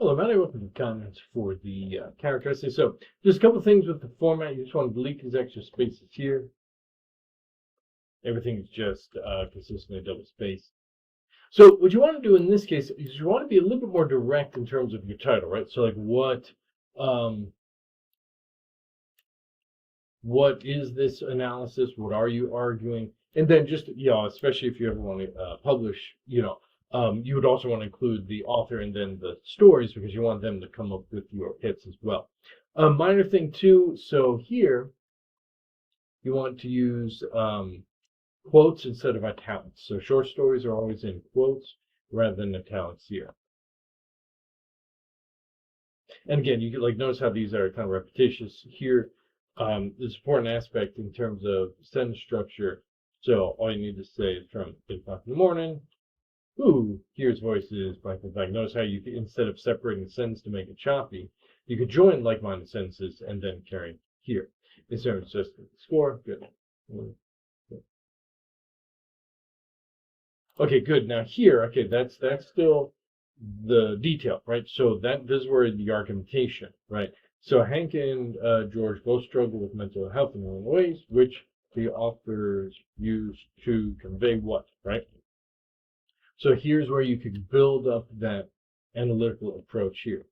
Hello, Maddy. Welcome to the comments for the characteristics. So, just a couple things with the format. You just want to delete these extra spaces here. Everything is just consistently double spaced. So, what you want to do in this case is you want to be a little bit more direct in terms of your title, right? So, like, what is this analysis? What are you arguing? And then just, especially if you ever want to publish, you would also want to include the author and then the stories because you want them to come up with your hits as well. A minor thing too, so here you want to use quotes instead of italics. So short stories are always in quotes rather than italics here. And again, you can notice how these are kind of repetitious here. This important aspect in terms of sentence structure. So all you need to say is from 8 o'clock in the morning. Who hears voices blank and blank. Notice how you can, instead of separating the sentence to make it choppy, you could join like-minded sentences and then carry here. Instead of just score, good. Okay, good. Now here, okay, that's still the detail, right? So this is where the argumentation, right? So Hank and George both struggle with mental health in their own ways, which the authors use to convey what, right? So here's where you could build up that analytical approach here.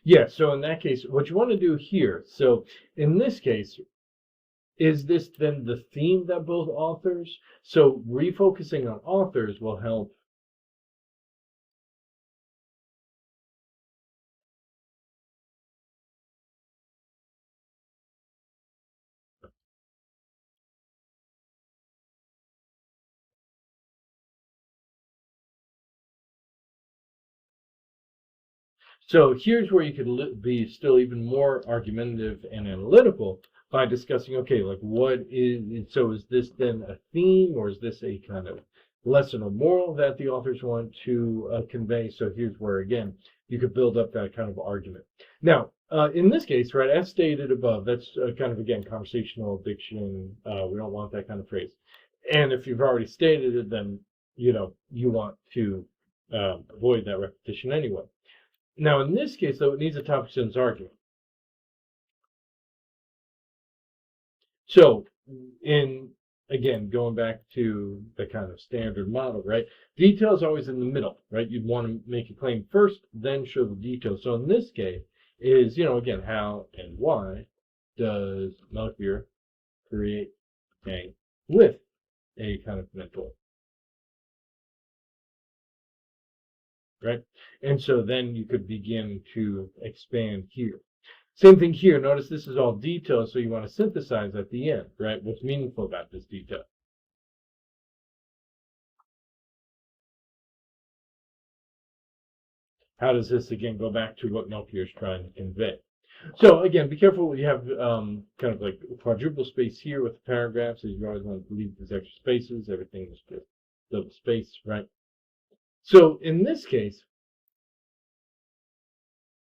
Yeah, so in that case, what you want to do here, so in this case, is this then the theme that both authors? So refocusing on authors will help. So here's where you could be still even more argumentative and analytical by discussing, okay, like so is this then a theme or is this a kind of lesson or moral that the authors want to convey? So here's where, again, you could build up that kind of argument. Now, in this case, right, as stated above, that's kind of, again, conversational diction. We don't want that kind of phrase. And if you've already stated it, then, you want to avoid that repetition anyway. Now, in this case, though, it needs a topic sentence argument. So, again, going back to the kind of standard model, right? Detail is always in the middle, right? You'd want to make a claim first, then show the details. So in this case, is, again, how and why does Melchior create a with a kind of mentor, right? And so then you could begin to expand here. Same thing here. Notice this is all detail, so you want to synthesize at the end, right? What's meaningful about this detail? How does this, again, go back to what Melchior is trying to convey? So, again, be careful. You have kind of like quadruple space here with the paragraphs, so you always want to leave these extra spaces. Everything is just double space, right? So, in this case,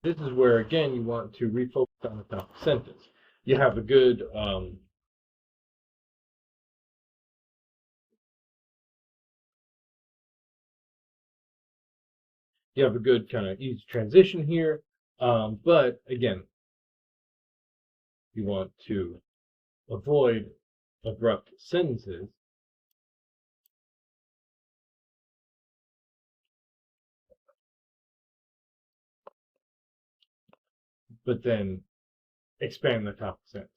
this is where, again, you want to refocus on the top sentence. You have a good kind of easy transition here. But again, you want to avoid abrupt sentences. But then expand the top sentence.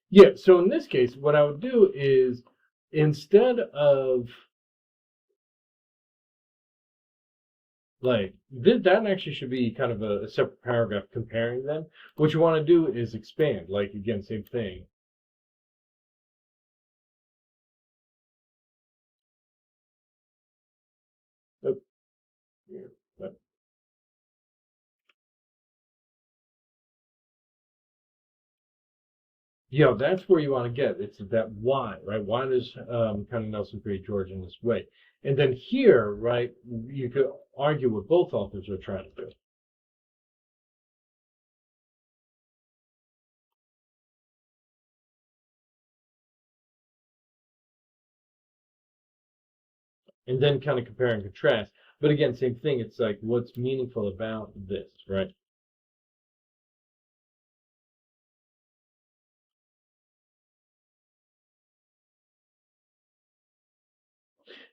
Yeah, so in this case, what I would do is instead of that actually should be kind of a separate paragraph comparing them. What you want to do is expand, like again, same thing. Oh, yeah, that's where you want to get. It's that why, right? Why does kind of Nelson create George in this way? And then here, right, you could argue what both authors are trying to do. and then kind of compare and contrast. But again, same thing. It's like, what's meaningful about this, right?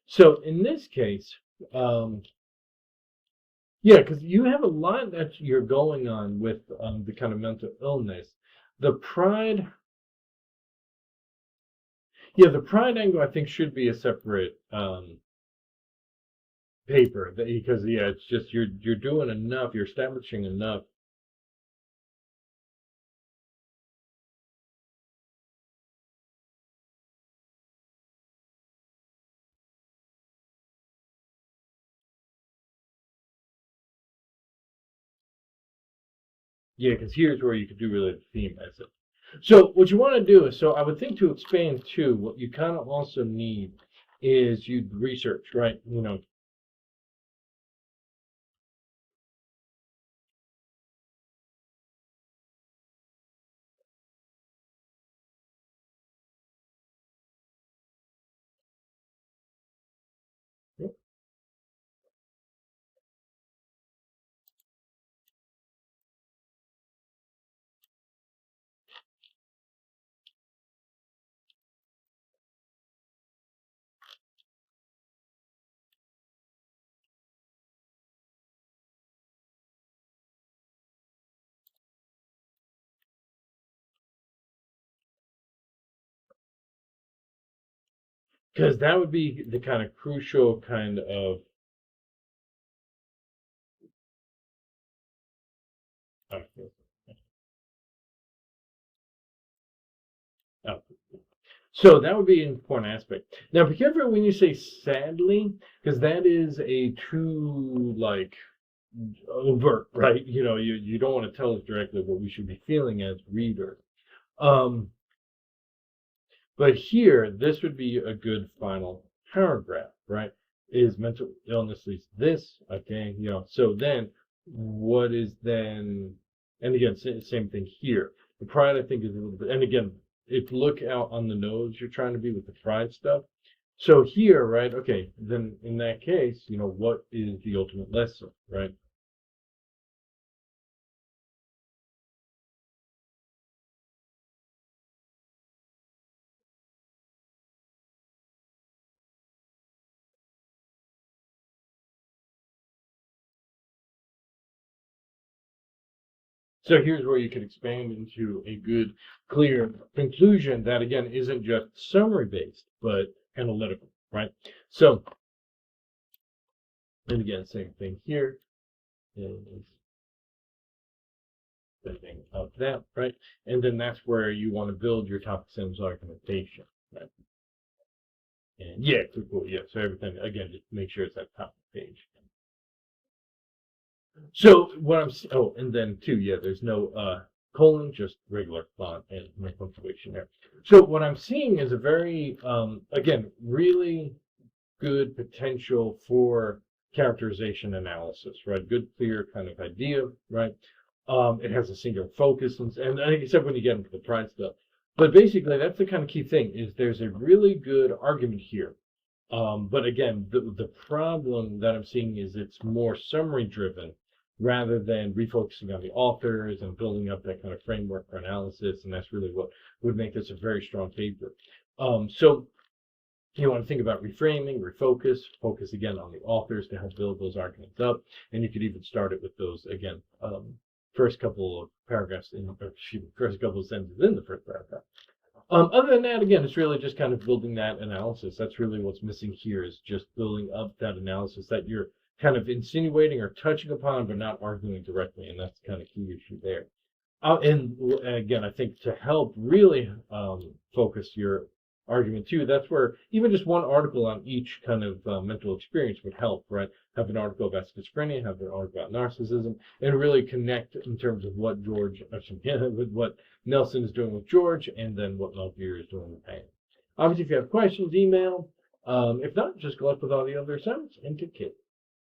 So in this case, um, yeah, because you have a lot that you're going on with the kind of mental illness. The pride, yeah, the pride angle I think should be a separate paper because yeah, it's just you're doing enough, you're establishing enough. Yeah, because here's where you could do really the theme message. So what you want to do is, so I would think to expand too, what you kind of also need is you research, right? You know, because that would be the kind of crucial kind of uh, uh, so that would be an important aspect. Now, be careful when you say sadly, because that is a too like overt, right? You know, you don't want to tell us directly what we should be feeling as readers. Um, but here, this would be a good final paragraph, right? Is mental illness leads to this? Okay, you know. So then, what is then? And again, same thing here. The pride, I think, is a little bit. And again, if you look out on the nose, you're trying to be with the pride stuff. So here, right? Okay, then in that case, you know, what is the ultimate lesson, right? So here's where you can expand into a good, clear conclusion that again isn't just summary based, but analytical, right? So, and again, same thing here is setting of that, right? And then that's where you want to build your topic sentence argumentation, right? And yeah, cool, yeah. So everything again, just make sure it's at the top of the page. So what oh, and then too, yeah, there's no colon, just regular font and no punctuation there. So what I'm seeing is a very again, really good potential for characterization analysis, right? Good, clear kind of idea, right? It has a singular focus, and except when you get into the pride stuff. But basically, that's the kind of key thing is there's a really good argument here. But again, the problem that I'm seeing is it's more summary driven rather than refocusing on the authors and building up that kind of framework for analysis. And that's really what would make this a very strong paper. So you want to think about reframing, refocus, focus again on the authors to help build those arguments up. And you could even start it with those, again, first couple of paragraphs or excuse me, first couple of sentences in the first paragraph. Other than that, again, it's really just kind of building that analysis. That's really what's missing here is just building up that analysis that you're kind of insinuating or touching upon, but not arguing directly. And that's the kind of key issue there. And again, I think to help really focus your argument too, that's where even just one article on each kind of mental experience would help, right? Have an article about schizophrenia, have an article about narcissism, and really connect in terms of what with what Nelson is doing with George, and then what Melvere is doing with Payne. Obviously, if you have questions, email. If not, just go up with all the other assignments and get kids.